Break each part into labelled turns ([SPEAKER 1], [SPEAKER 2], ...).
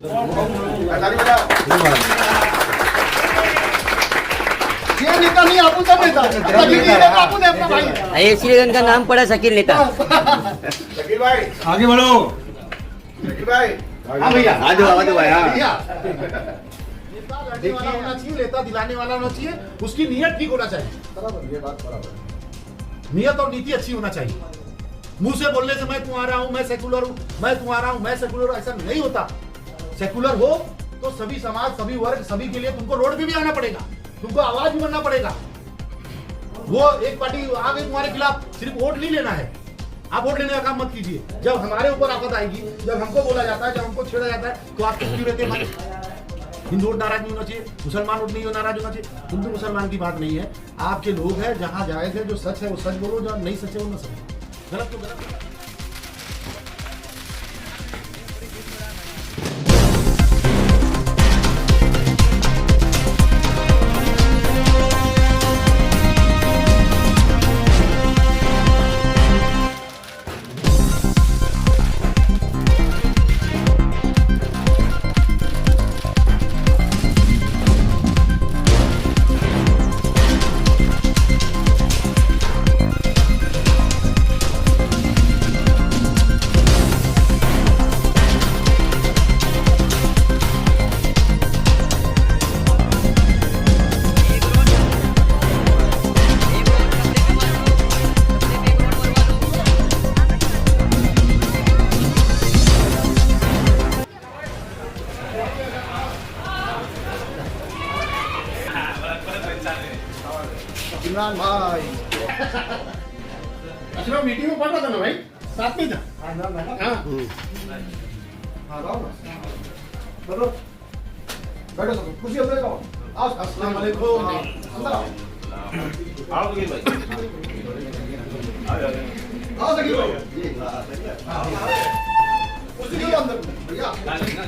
[SPEAKER 1] ये नेता नहीं, आपको सब नेता आपको ने अपना भाई।
[SPEAKER 2] ये श्रीगंज का नाम पड़ा शकील नेता।
[SPEAKER 3] शकील भाई
[SPEAKER 4] आगे बढ़ो।
[SPEAKER 3] शकील भाई
[SPEAKER 1] हाँ भैया,
[SPEAKER 3] आ जाओ भाई।
[SPEAKER 1] भैया देखिए, होना चाहिए, नेता दिलाने वाला होना चाहिए, उसकी नियत ठीक होना चाहिए। बराबर, ये बात बराबर। नियत और नीति अच्छी होना चाहिए। मुंह से बोलने से मैं तुम्हारा हूं, मैं सेकुलर हूं, मैं तुम्हारा हूं, मैं सेकुलर हूं, ऐसा नहीं होता। सेकुलर हो तो सभी समाज, सभी वर्ग, सभी के लिए तुमको रोड पे भी आना पड़ेगा, तुमको आवाज भी बनना पड़ेगा। वो एक पार्टी आ गई तुम्हारे खिलाफ, सिर्फ वोट नहीं लेना है, आप वोट लेने का काम मत कीजिए। जब हमारे ऊपर आफत आएगी, जब हमको बोला जाता है, जब हमको छेड़ा जाता है, तो आप क्यों रहते हैं? हिंदू वोट नाराज नहीं होना चाहिए, मुसलमान वोट नहीं नाराज होना चाहिए। हिंदू मुसलमान की बात नहीं है, आपके लोग हैं, जहां जायज है, जो सच है वो सच बोलो, जो नहीं सच है वो न सच, गलत तो गलत। इमरान भाई अच्छा, मीटिंग में पढ़ रहा था ना भाई, साथ में था। हाँ बैठो बैठो, सब कुर्सी अंदर जाओ। आओ, अस्सलाम वालेकुम, अंदर आओ।
[SPEAKER 3] आओ शकील भाई
[SPEAKER 1] आओ शकील भाई, कुर्सी क्यों अंदर भैया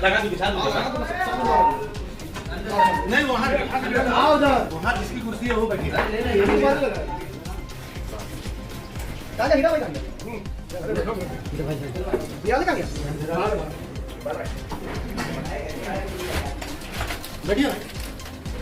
[SPEAKER 3] लगा दी बिछा दो।
[SPEAKER 1] नहीं वहाँ आओ जा, वहाँ जिसकी कुर्सी है वो बैठी है। कहाँ गया भाई? बैठिए,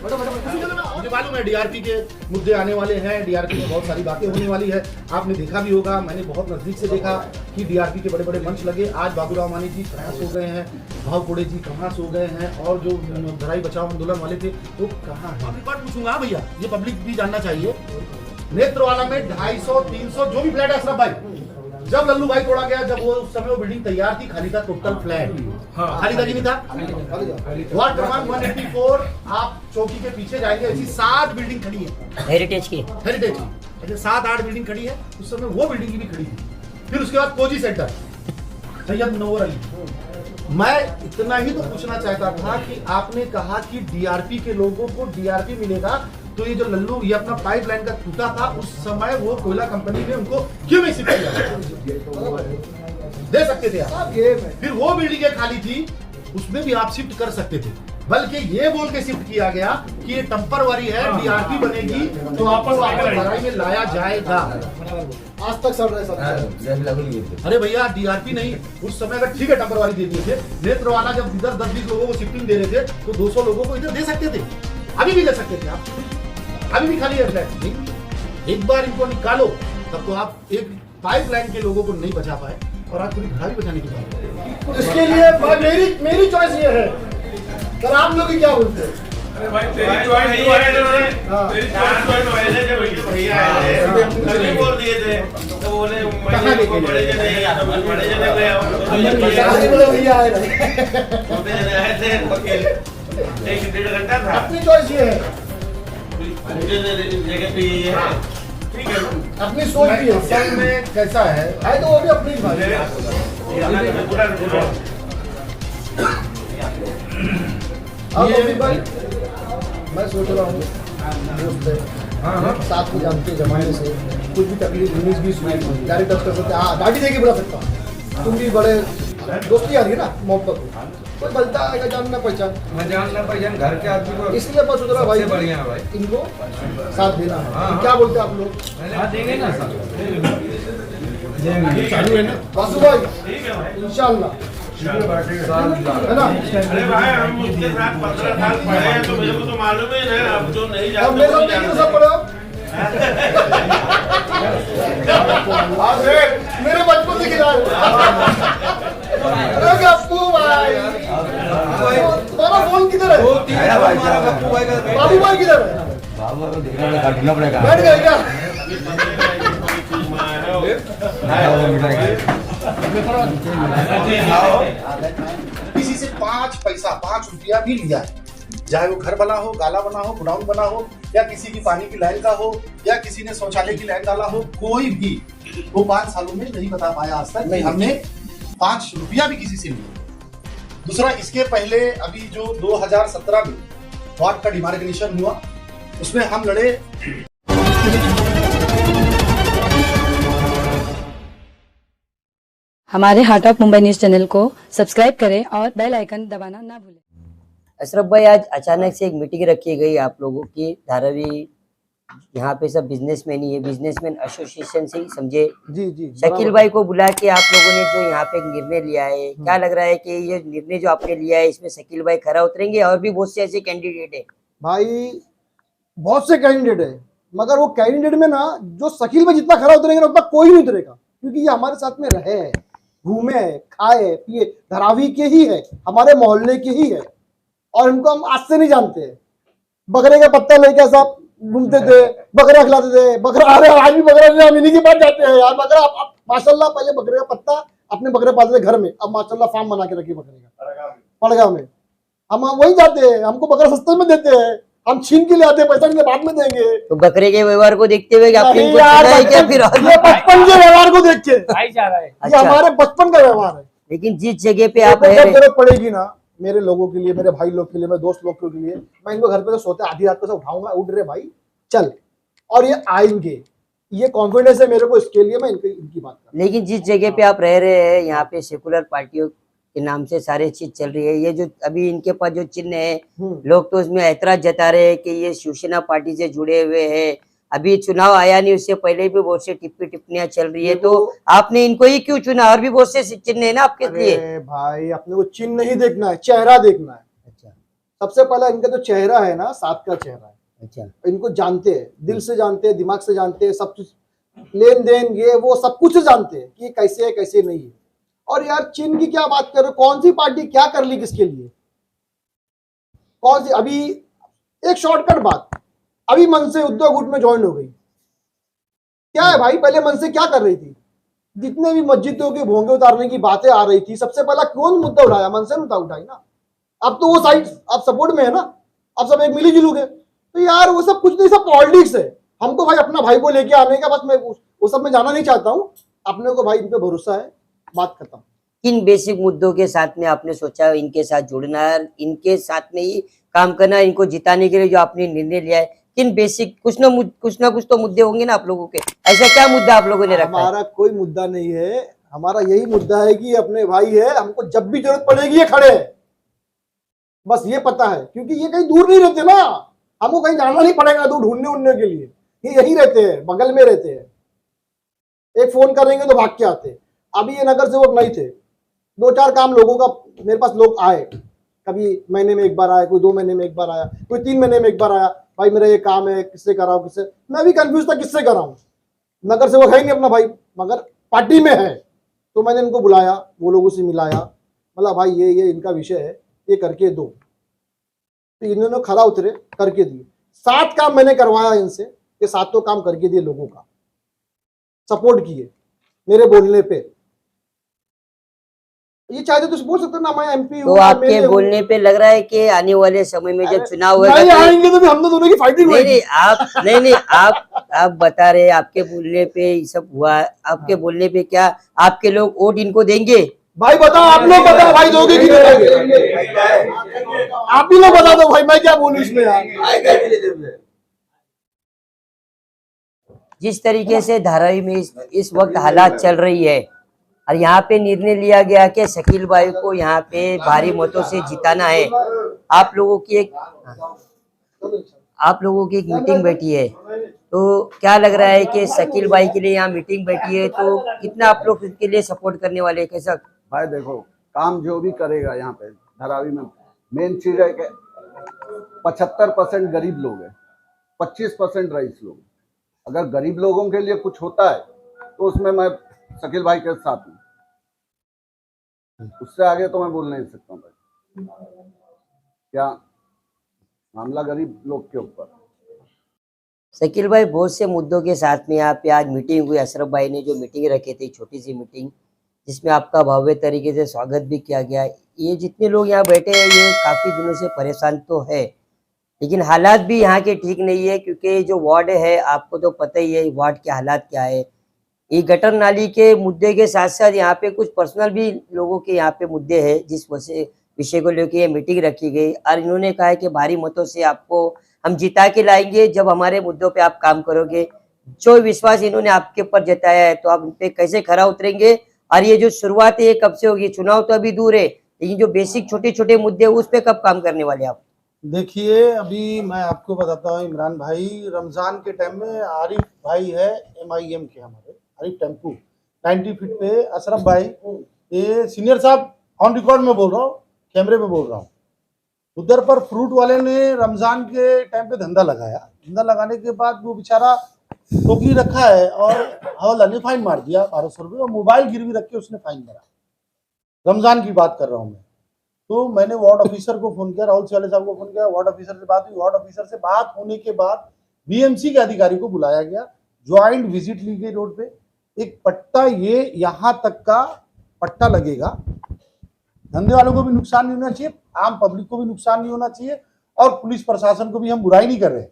[SPEAKER 1] मुझे मालूम है डीआरपी के मुद्दे आने वाले हैं, डीआरपी में बहुत सारी बातें होने वाली है। आपने देखा भी होगा, मैंने बहुत नजदीक से देखा कि डीआरपी के बड़े बड़े मंच लगे। आज बाबूराव मानी जी कहाँ सो गए हैं, भाव कोड़े जी कहाँ सो गए हैं, और जो धराई बचाओ आंदोलन वाले थे वो कहाँ हैं? एक बार पूछूंगा भैया, ये पब्लिक भी जानना चाहिए। नेत्रवाला में 250-300 जो भी फ्लैट है, अशरफ भाई, जब लल्लू भाई तोड़ा गया, जब वो उस समय वो बिल्डिंग तैयार थी, खाली था टोटल फ्लैट। खाली था कि नहीं था? वार्ड क्रमांक 184, आप चौकी के पीछे जाएंगे, ऐसी 7 बिल्डिंग खड़ी है
[SPEAKER 2] हेरिटेज की।
[SPEAKER 1] हेरिटेज की, ऐसे 7-8 बिल्डिंग खड़ी है। उस समय वो बिल्डिंग भी खड़ी थी। फिर उसके बाद कोजी सेंटर, सैयद मुनव्वर अली। मैं इतना ही तो पूछना चाहता था कि आपने कहा कि डीआरपी के लोगों को डीआरपी मिलेगा, तो ये जो लल्लू ये अपना पाइपलाइन का टूटा था, उस समय वो कोयला कंपनी ने उनको क्यों नहीं शिफ्ट किया? दे सकते थे आप। फिर वो बिल्डिंगें खाली थी, उसमें भी आप शिफ्ट कर सकते थे। बल्कि ये बोल के शिफ्ट किया गया कि ये टेम्परवरी है, डीआरपी बनेगी तो आपको लड़ाई में लाया जाएगा। आज तक सब रहे। अरे भैया डीआरपी नहीं, उस समय अगर ठीक है टेम्परवरी दे दिए थे, नेत्रवाला जब इधर 10-20 लोगों को शिफ्टिंग दे रहे थे, तो 200 लोगों को इधर दे सकते थे, अभी भी दे सकते थे आप। अभी भी खाली है फ्लैट, नहीं एक बार इनको निकालो, तब तो आप एक पाइपलाइन के लोगों को नहीं बचा पाए, और आज पूरी घड़ा भी बचाने की बात है। इसके लिए मेरी चॉइस ये है, सर आप लोग क्या बोलते हैं?
[SPEAKER 3] भाई तेरी चॉइस नहीं है, तेरी चॉइस भैया है, बोल दिए थे तो बोले बड़े जने
[SPEAKER 1] भैया
[SPEAKER 3] आए थे, एक 1.5 घंटा था।
[SPEAKER 1] अपनी चॉइस ये है,
[SPEAKER 3] जगह पे ये है, ठीक है,
[SPEAKER 1] अपनी सोच भी है। असल में कैसा है तो वो भी अपनी बात है। भाई मैं सोच रहा हूँ दोस्त है, साथ में जानते जमाने से कुछ भी तकलीफ 19-20 हुई डायरेक्ट कर सकते, हाँ दाढ़ी देके बुला सकता हूँ। तुम भी बड़े दोस्ती आ रही है ना, मोहब्बत, कोई बनता आएगा जानना पहचान,
[SPEAKER 4] मैं जानना पहचान घर के आदमी को,
[SPEAKER 1] इसलिए मैं सोच रहा भाई
[SPEAKER 4] बढ़िया है भाई,
[SPEAKER 1] इनको साथ देना है। क्या बोलते हैं आप लोग?
[SPEAKER 4] देंगे ना
[SPEAKER 1] चालू है ना वासु भाई, इंशाल्लाह है ना?
[SPEAKER 3] अरे भाई हम उसके साथ 15 साल पढ़े हैं तो मेरे को तो मालूम है ना, अब जो नहीं
[SPEAKER 1] अब मेरे साथ
[SPEAKER 3] जानते
[SPEAKER 1] नहीं सब पढ़े हो? मेरे बचपन से खिला अरे गप्पू भाई, तुम्हारा फोन किधर है? बाबू भाई किधर है?
[SPEAKER 4] ढूंढना पड़ेगा।
[SPEAKER 1] बैठ गए क्या? किसी से 5 पैसा 5 रुपया भी लिया है, चाहे वो घर बना हो, गाला बना हो, गोडाउन बना हो, या किसी की पानी की लाइन का हो, या किसी ने शौचालय की लाइन डाला हो, कोई भी वो 5 सालों में नहीं बता पाया आज तक नहीं हमने 5 रुपया भी किसी से लिया। दूसरा, इसके पहले अभी जो 2017 में वार्ड का डिमार्केशन हुआ, उसमें हम लड़े।
[SPEAKER 5] हमारे heart of Mumbai news channel को सब्सक्राइब करें और बेल आइकन दबाना ना भूलें।
[SPEAKER 2] अशरफ भाई, आज अचानक से एक मीटिंग रखी गई आप लोगों की धारावी, यहाँ पे सब बिजनेसमैन ही है, बिजनेसमैन एसोसिएशन से ही समझे।
[SPEAKER 6] जी
[SPEAKER 2] शकील भाई को बुला के आप लोगों ने जो यहाँ पे एक निर्णय लिया है, क्या लग रहा है कि ये निर्णय जो आपने लिया है इसमें शकील भाई खरा उतरेंगे? और भी बहुत से ऐसे कैंडिडेट है
[SPEAKER 6] भाई, बहुत से कैंडिडेट है, मगर वो कैंडिडेट में ना जो शकील भाई जितना खरा उतरेंगे ना उतना कोई नहीं उतरेगा, क्योंकि ये हमारे साथ में रहे, घूमे, खाए पिए, धारावी के ही है, हमारे मोहल्ले के ही है, और इनको हम आज से नहीं जानते हैं। बकरे का पत्ता लेके सब घूमते थे, बकरा खिलाते थे, बकरा आज भी बकरा हम इन्हीं के पास जाते हैं यार। बकरा माशाल्लाह, पहले बकरे का पत्ता अपने बकरे पालते थे घर में, अब माशाल्लाह फार्म बना के रखी बकरे का पड़गांव में। हम वहीं जाते हैं, हमको बकरा सस्ते में देते हैं, हम छीन के ले आते हैं, पैसा इनके बाद में देंगे।
[SPEAKER 2] तो बकरे के व्यवहार को देखते हुए आपने इनको
[SPEAKER 6] यार,
[SPEAKER 2] चुना है क्या फिर?
[SPEAKER 6] ये बचपन के व्यवहार को देख के, ये
[SPEAKER 2] अच्छा,
[SPEAKER 6] हमारे बचपन का व्यवहार है।
[SPEAKER 2] लेकिन जिस जगह पे आप
[SPEAKER 6] जब
[SPEAKER 2] रह रहे,
[SPEAKER 6] जरूरत पड़ेगी ना मेरे लोगों के लिए, मेरे भाई लोग के लिए, मेरे दोस्त लोग के लिए, मैं इनको घर पे तो सोते आधी रात को से उठाऊंगा, उठ रहे भाई चल, और ये आएंगे, ये कॉन्फिडेंस है मेरे को, इसके लिए मैं इनकी बात कर।
[SPEAKER 2] लेकिन जिस जगह पे आप रह रहे हैं यहाँ पे सेकुलर पार्टियों के नाम से सारे चीज चल रही है, ये जो अभी इनके पास जो चिन्ह है, लोग तो उसमें ऐतराज जता रहे हैं कि ये शिवसेना पार्टी से जुड़े हुए हैं। अभी चुनाव आया नहीं, उससे पहले भी बहुत से टिप्पणियां चल रही है, तो आपने इनको ही क्यों चुना? और भी बहुत से चिन्ह है ना आपके लिए।
[SPEAKER 6] अरे भाई, अपने को चिन्ह नहीं देखना है, चेहरा देखना है।
[SPEAKER 2] अच्छा,
[SPEAKER 6] सबसे पहला इनका जो चेहरा है ना, साथ का चेहरा है।
[SPEAKER 2] अच्छा,
[SPEAKER 6] इनको जानते हैं, दिल से जानते हैं, दिमाग से जानते हैं, सब कुछ लेन देन ये वो सब कुछ से जानते हैं कि ये कैसे है कैसे नहीं है। और यार चिन्ह की क्या बात कर रहे हो? कौन सी पार्टी क्या कर ली किसके लिए? कौन सी? अभी एक शॉर्टकट बात, अभी मन से उद्योग गुट में ज्वाइन हो गई। क्या है भाई, पहले मन से क्या कर रही थी? जितने भी मस्जिदों के भोंगे उतारने की बातें आ रही थी, सबसे पहला कौन मुद्दा उठाया? मन से उठाई ना। अब तो वो साइड अब सपोर्ट में है ना, अब सब एक मिली जुलूक है। तो यार वो सब कुछ नहीं, सब पॉलिटिक्स है। हमको भाई अपना भाई को लेके आने का, बस मैं वो सब में जाना नहीं चाहता हूँ। अपने को भाई इन पे भरोसा है, बात करता हूँ।
[SPEAKER 2] किन बेसिक मुद्दों के साथ में आपने सोचा इनके साथ जुड़ना है, इनके साथ में ही काम करना है, इनको जिताने के लिए जो आपने निर्णय लिया है? किन बेसिक कुछ ना कुछ तो मुद्दे होंगे ना आप लोगों के। ऐसा क्या मुद्दा आप लोगों ने रखा है?
[SPEAKER 6] हमारा कोई मुद्दा नहीं है, हमारा यही मुद्दा है कि अपने भाई है, हमको जब भी जरूरत पड़ेगी ये खड़े हैं, बस ये पता है। क्योंकि ये कहीं दूर नहीं रहते ना, हमको कहीं जाना नहीं पड़ेगा दूर ढूंढने उड़ने के लिए, ये यही रहते हैं, बगल में रहते हैं। एक फोन करेंगे तो भाग के आते। अभी ये नगर सेवक नहीं थे, 2-4 काम लोगों का मेरे पास लोग आए, कभी महीने में एक बार आया, कोई 2 महीने में एक बार आया, कोई 3 महीने में एक बार आया। भाई मेरा ये काम है, किससे कराऊं, किससे? मैं भी कंफ्यूज था किससे कराऊं। नगर सेवक है नहीं अपना भाई, मगर पार्टी में है, तो मैंने इनको बुलाया, वो लोगों से मिलाया, बोला भाई ये इनका विषय है, ये करके दो। तो इन्होंने खरा उतरे, करके दिए। 7 काम मैंने करवाया इनसे, ये 7 काम करके दिए, लोगों का सपोर्ट किए मेरे बोलने पे। ये चाहते तो बोल सकते ना, मैं एमपी हूँ।
[SPEAKER 2] तो आपके बोलने पे लग रहा है कि आने वाले समय में जब चुनाव होगा
[SPEAKER 6] नहीं आएंगे तो हम दोनों की फाइटिंग होगी।
[SPEAKER 2] नहीं आप बता रहे, आपके बोलने पे ये सब हुआ, आपके बोलने पे क्या आपके लोग वोट इनको देंगे?
[SPEAKER 6] भाई बताओ, आप लोग बताओ भाई, दोगे कि नहीं दोगे? आप भी लोग बता दो भाई, मैं क्या बोलूं इसमें यार।
[SPEAKER 2] जिस तरीके से धारावी में इस वक्त हालात चल रही है, और यहाँ पे निर्णय लिया गया कि शकील भाई को यहाँ पे भारी मतों से जिताना है। आप लोगों की एक मीटिंग बैठी है, तो क्या लग रहा है कि शकील भाई के लिए यहाँ मीटिंग बैठी है, तो कितना आप लोग इसके लिए सपोर्ट करने वाले हैं? कैसा
[SPEAKER 4] भाई देखो,
[SPEAKER 7] काम जो भी करेगा यहाँ पे धारावी में, मेन चीज है कि 75% गरीब लोग हैं, 25% रईस लोग। अगर गरीब लोगों के लिए कुछ होता है तो उसमें मैं शकील भाई के साथ हूँ, उससे आगे तो मैं बोल नहीं सकता हूँ भाई। क्या मामला गरीब लोग के ऊपर।
[SPEAKER 2] शकील भाई, बहुत से मुद्दों के साथ में यहाँ पे आज मीटिंग हुई। अशरफ भाई ने जो मीटिंग रखी थी, छोटी सी मीटिंग, जिसमें आपका भव्य तरीके से स्वागत भी किया गया। ये जितने लोग यहाँ बैठे हैं ये काफी दिनों से परेशान तो है, लेकिन हालात भी यहाँ के ठीक नहीं है, क्योंकि जो वार्ड है आपको तो पता ही है वार्ड के हालात क्या है। ये गटर नाली के मुद्दे के साथ साथ यहाँ पे कुछ पर्सनल भी लोगों के यहाँ पे मुद्दे हैं, जिस विषय को लेकर ये मीटिंग रखी गई। और इन्होंने कहा है कि भारी मतों से आपको हम जिता के लाएंगे जब हमारे मुद्दों पे आप काम करोगे। जो विश्वास इन्होंने आपके ऊपर जताया है, तो आप उन पे कैसे खरा उतरेंगे? और ये जो शुरुआत है ये कब से होगी? चुनाव तो अभी दूर है, लेकिन जो बेसिक छोटे छोटे मुद्दे उस पे कब काम करने वाले आप?
[SPEAKER 6] देखिए, अभी मैं आपको बताता हूँ, इमरान भाई, रमजान के टाइम में आरिफ भाई है MIM के, हमारे आरिफ टेम्पू 90 फीट पे, अशरफ भाई, ये सीनियर साहब, ऑन रिकॉर्ड में बोल रहा हूँ, कैमरे पे बोल रहा हूँ, उधर पर फ्रूट वाले ने रमजान के टाइम पे धंधा लगाया। धंधा लगाने के बाद वो बेचारा टोकरी रखा है और हवलदार ने फाइन मार दिया 1200 रुपये, और मोबाइल गिरवी रख के उसने फाइन मारा। रमजान की बात कर रहा हूँ मैं। तो मैंने वार्ड ऑफिसर को फोन किया, राहुल सियाले साहब को फोन किया, वार्ड ऑफिसर से बात हुई। वार्ड ऑफिसर से बात होने के बाद BMC के अधिकारी को बुलाया गया, ज्वाइंट विजिट ली गई रोड पे। एक पट्टा, ये यहाँ तक का पट्टा लगेगा, धंधे वालों को भी नुकसान नहीं होना चाहिए, आम पब्लिक को भी नुकसान नहीं होना चाहिए, और पुलिस प्रशासन को भी हम बुराई नहीं कर रहे।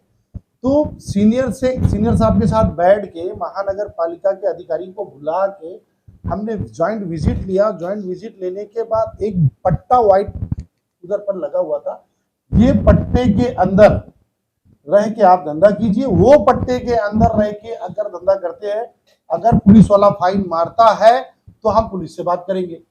[SPEAKER 6] तो सीनियर साहब के साथ बैठ के महानगर पालिका के अधिकारी को बुला के हमने ज्वाइंट विजिट लिया। ज्वाइंट विजिट लेने के बाद एक पट्टा व्हाइट उधर पर लगा हुआ था, ये पट्टे के अंदर रह के आप धंधा कीजिए। वो पट्टे के अंदर रह के अगर धंधा करते हैं, अगर पुलिस वाला फाइन मारता है तो हम पुलिस से बात करेंगे।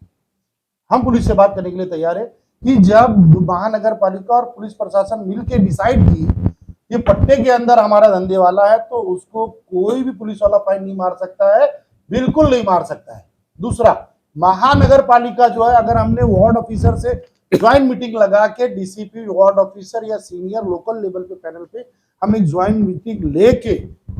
[SPEAKER 6] हम पुलिस से बात करने के लिए तैयार है कि जब महानगर पालिका और पुलिस प्रशासन मिलकर डिसाइड की ये पट्टे के अंदर हमारा धंधे वाला है, तो उसको कोई भी पुलिस वाला फाइन नहीं मार सकता है, बिल्कुल नहीं मार सकता है। दूसरा, महानगर पालिका जो है, अगर हमने वार्ड ऑफिसर से ज्वाइंट मीटिंग लगा के DCP, वार्ड ऑफिसर या सीनियर लोकल लेवल पे पैनल पे हम एक ज्वाइंट मीटिंग लेके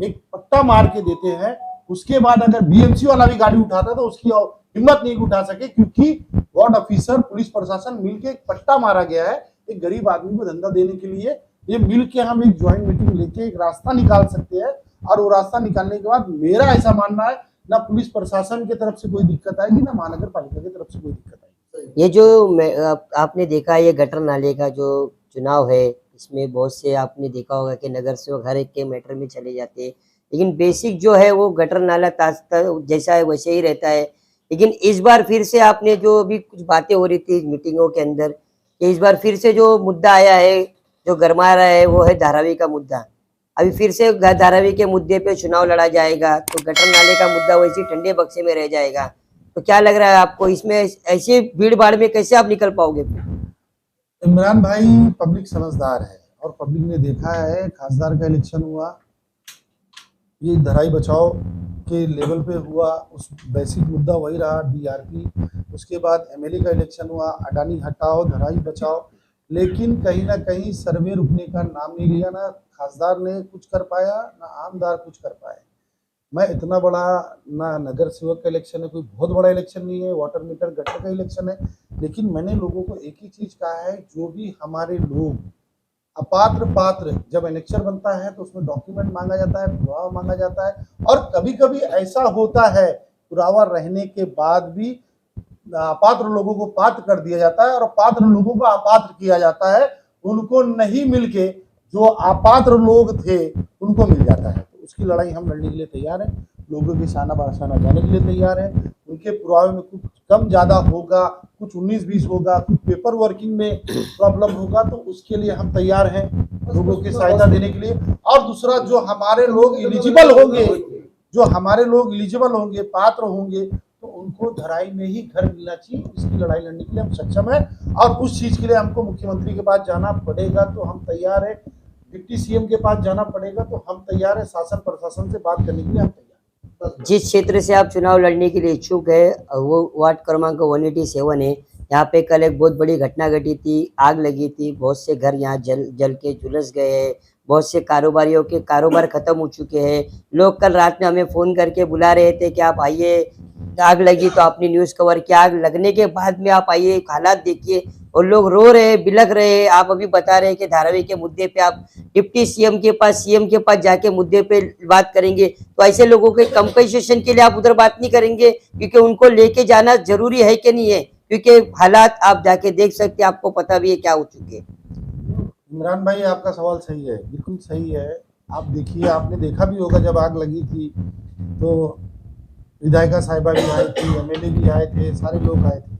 [SPEAKER 6] एक पट्टा मार के देते हैं, उसके बाद अगर BMC वाला भी गाड़ी उठाता तो उसकी हिम्मत नहीं उठा सके, क्योंकि वार्ड ऑफिसर, पुलिस प्रशासन मिलके एक पट्टा मारा गया है एक गरीब आदमी को धंधा देने के लिए। ये मिलके हम एक ज्वाइंट मीटिंग लेके एक रास्ता निकाल सकते हैं, और वो रास्ता निकालने के बाद मेरा ऐसा मानना है ना पुलिस प्रशासन की तरफ से कोई दिक्कत आएगी, ना महानगर पालिका की तरफ से कोई दिक्कत आएगी।
[SPEAKER 2] ये जो आपने देखा, ये गटर नाले का जो चुनाव है, इसमें बहुत से आपने देखा होगा कि नगर सेवक हर एक के मैटर में चले जाते हैं, लेकिन बेसिक जो है वो गटर नाला जैसा है वैसे ही रहता है। लेकिन इस बार फिर से आपने जो अभी कुछ बातें हो रही थी मीटिंगों के अंदर, कि इस बार फिर से जो मुद्दा आया है, जो गरमा रहा है, वो है धारावी का मुद्दा। अभी फिर से धारावी के मुद्दे पे चुनाव लड़ा जाएगा, तो गटर नाले का मुद्दा वैसे ठंडे बक्से में रह जाएगा। तो क्या लग रहा है आपको, इसमें ऐसे भीड़ भाड़ में कैसे आप निकल पाओगे?
[SPEAKER 6] इमरान भाई पब्लिक समझदार है, और पब्लिक ने देखा है, खासदार का इलेक्शन हुआ, ये धराई बचाओ के लेवल पे हुआ, उस बेसिक मुद्दा वही रहा, DRP। उसके बाद MLA का इलेक्शन हुआ, अडानी हटाओ, धराई बचाओ, लेकिन कहीं ना कहीं सर्वे रुकने का नाम नहीं लिया। ना खासदार ने कुछ कर पाया, ना आमदार कुछ कर पाए। मैं इतना बड़ा, ना नगर सेवक का इलेक्शन है, कोई बहुत बड़ा इलेक्शन नहीं है, वाटर मीटर गटर का इलेक्शन है, लेकिन मैंने लोगों को एक ही चीज कहा है, जो भी हमारे लोग अपात्र पात्र, जब एनेक्चर बनता है तो उसमें डॉक्यूमेंट मांगा जाता है, पुरावा मांगा जाता है, और कभी कभी ऐसा होता है पुरावा रहने के बाद भी अपात्र लोगों को पात्र कर दिया जाता है, और पात्र लोगों को अपात्र किया जाता है, उनको नहीं मिलके जो अपात्र लोग थे उनको मिल जाता है। तो उसकी लड़ाई हम लड़ने के लिए तैयार हैं, लोगों के शाना बाशाना जाने के लिए तैयार हैं। उनके पुरावे में कुछ कम ज्यादा होगा, कुछ 19-20 होगा, कुछ पेपर वर्किंग में प्रॉब्लम होगा, तो उसके लिए हम तैयार हैं लोगों की सहायता देने के लिए। और दूसरा, जो हमारे लोग एलिजिबल होंगे, पात्र होंगे, तो उनको धराई में ही घर मिलना चाहिए। इसकी लड़ाई लड़ने के लिए हम सक्षम हैं, और उस चीज के लिए हमको मुख्यमंत्री के पास जाना पड़ेगा तो हम तैयार है, डिप्टी CM के पास जाना पड़ेगा तो हम तैयार है, शासन प्रशासन से बात करने के लिए हम तैयार।
[SPEAKER 2] जिस क्षेत्र से आप चुनाव लड़ने के लिए इच्छुक है, वो वार्ड क्रमांक 187 है, यहाँ पे कल एक बहुत बड़ी घटना घटी थी, आग लगी थी, बहुत से घर यहाँ जल के झुलस गए हैं, बहुत से कारोबारियों के कारोबार खत्म हो चुके हैं। लोग कल रात में हमें फोन करके बुला रहे थे कि आप आइए, आग लगी तो आपने न्यूज़ कवर किया, आग लगने के बाद में आप आइए, हालात देखिए, और लोग रो रहे, बिलख रहे। आप अभी बता रहे हैं कि धारावी के मुद्दे पे आप डिप्टी सीएम के पास जाके मुद्दे पे बात करेंगे, तो ऐसे लोगों के कंपनसेशन के लिए आप उधर बात नहीं करेंगे? क्योंकि उनको लेके जाना जरूरी है कि नहीं है? क्योंकि हालात आप जाके देख सकते हैं, आपको पता भी है क्या हो चुके।
[SPEAKER 1] इमरान भाई, आपका सवाल सही है, बिल्कुल सही है। आप देखिए, आपने देखा भी होगा जब आग लगी थी तो विधायिका साहिबा भी आई थी, एमएलए भी आए थे, सारे लोग आए थे।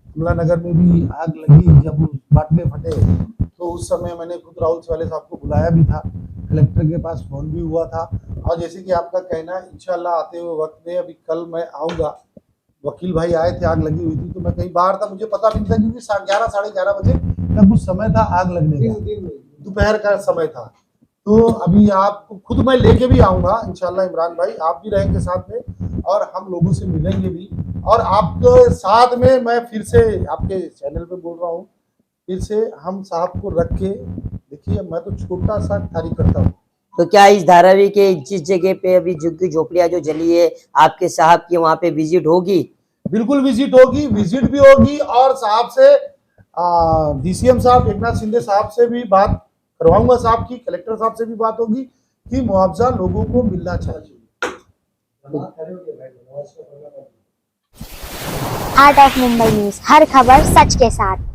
[SPEAKER 1] कमला नगर में भी आग लगी, जब बाटले फटे तो उस समय मैंने खुद राहुल वाले साहब को बुलाया भी था, कलेक्टर के पास फोन भी हुआ था। और जैसे कि आपका कहना है, इंशाल्लाह आते हुए वक्त में, अभी कल मैं आऊँगा, वकील भाई आए थे, आग लगी हुई थी तो मैं कहीं बाहर था, मुझे पता नहीं था, क्योंकि 11 साढ़े 11 बजे तब उस समय था आग लगने का, दोपहर का समय था। तो अभी आपको खुद मैं लेके भी आऊँगा इंशाल्लाह इमरान भाई, आप भी रहेंगे साथ में और हम लोगों से मिलेंगे भी। और आपके साथ में मैं फिर से आपके चैनल पे बोल रहा हूँ, फिर से हम साहब को रख के, देखिए मैं तो छोटा सा कार्यकर्ता हूँ।
[SPEAKER 2] तो क्या इस धारावी के जिस जगह पे अभी झुग्गी झोपड़ियां जो जली है, आपके साहब की वहाँ पे विजिट होगी?
[SPEAKER 1] बिल्कुल विजिट होगी, विजिट भी होगी, और साहब से डीसीएम साहब एकनाथ शिंदे साहब से भी बात करवाऊंगा, साहब की, कलेक्टर साहब से भी बात होगी कि मुआवजा लोगों को मिलना चाहिए।
[SPEAKER 8] आर्ट ऑफ मुंबई न्यूज, हर खबर सच के साथ।